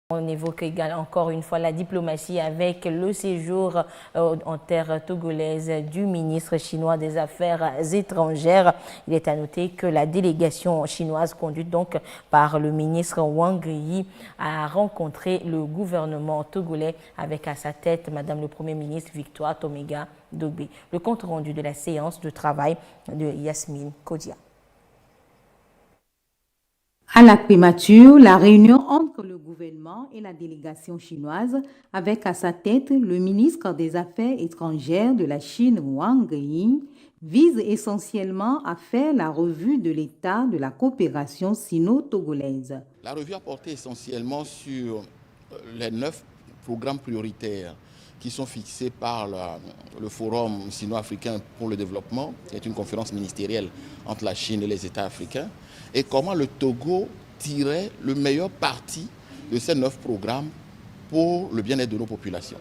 On évoque également encore une fois la diplomatie avec le séjour en terre togolaise du ministre chinois des Affaires étrangères. Il est à noter que la délégation chinoise conduite donc par le ministre Wang Yi a rencontré le gouvernement togolais avec à sa tête Madame le Premier ministre Victoire Toméga Dogbe. Le compte rendu de la séance de travail de Yasmine Kodia. À la primature, la réunion entre le gouvernement et la délégation chinoise, avec à sa tête le ministre des Affaires étrangères de la Chine, Wang Yi, vise essentiellement à faire la revue de l'état de la coopération sino-togolaise. La revue a porté essentiellement sur les 9 programmes prioritaires qui sont fixés par le Forum sino-africain pour le développement, qui est une conférence ministérielle entre la Chine et les États africains, et comment le Togo tirait le meilleur parti de ces 9 programmes pour le bien-être de nos populations.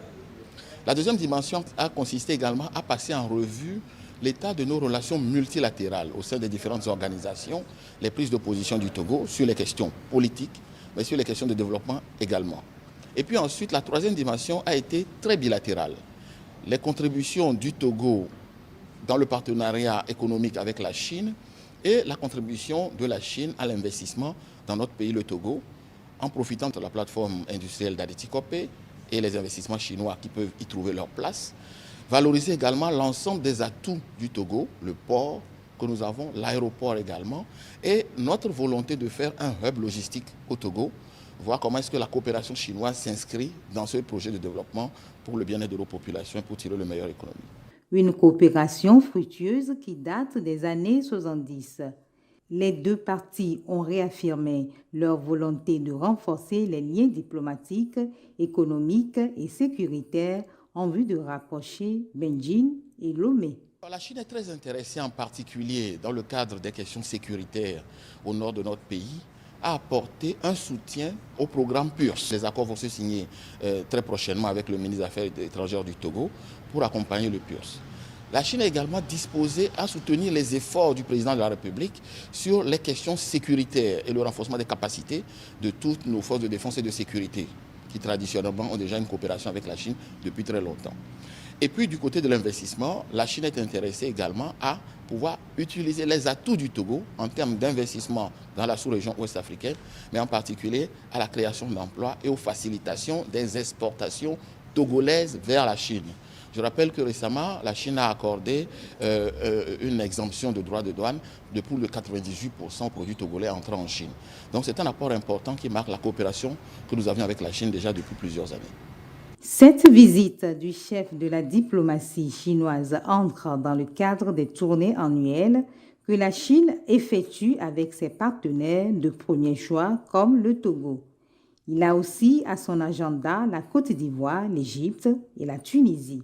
La deuxième dimension a consisté également à passer en revue l'état de nos relations multilatérales au sein des différentes organisations, les prises de position du Togo sur les questions politiques, mais sur les questions de développement également. Et puis ensuite, la troisième dimension a été très bilatérale. Les contributions du Togo dans le partenariat économique avec la Chine et la contribution de la Chine à l'investissement dans notre pays, le Togo, en profitant de la plateforme industrielle d'Aditi-Copé et les investissements chinois qui peuvent y trouver leur place. Valoriser également l'ensemble des atouts du Togo, le port que nous avons, l'aéroport également, et notre volonté de faire un hub logistique au Togo, voir comment est-ce que la coopération chinoise s'inscrit dans ce projet de développement pour le bien-être de nos populations et pour tirer le meilleur économique. Une coopération fructueuse qui date des années 70. Les deux parties ont réaffirmé leur volonté de renforcer les liens diplomatiques, économiques et sécuritaires en vue de rapprocher Beijing et Lomé. La Chine est très intéressée en particulier dans le cadre des questions sécuritaires au nord de notre pays à apporter un soutien au programme PURS. Les accords vont se signer très prochainement avec le ministre des Affaires étrangères du Togo pour accompagner le PURS. La Chine est également disposée à soutenir les efforts du président de la République sur les questions sécuritaires et le renforcement des capacités de toutes nos forces de défense et de sécurité qui traditionnellement ont déjà une coopération avec la Chine depuis très longtemps. Et puis du côté de l'investissement, la Chine est intéressée également à pouvoir utiliser les atouts du Togo en termes d'investissement dans la sous-région ouest-africaine, mais en particulier à la création d'emplois et aux facilitations des exportations togolaises vers la Chine. Je rappelle que récemment, la Chine a accordé une exemption de droits de douane de plus de 98% produits togolais entrant en Chine. Donc c'est un apport important qui marque la coopération que nous avions avec la Chine déjà depuis plusieurs années. Cette visite du chef de la diplomatie chinoise entre dans le cadre des tournées annuelles que la Chine effectue avec ses partenaires de premier choix comme le Togo. Il a aussi à son agenda la Côte d'Ivoire, l'Égypte et la Tunisie.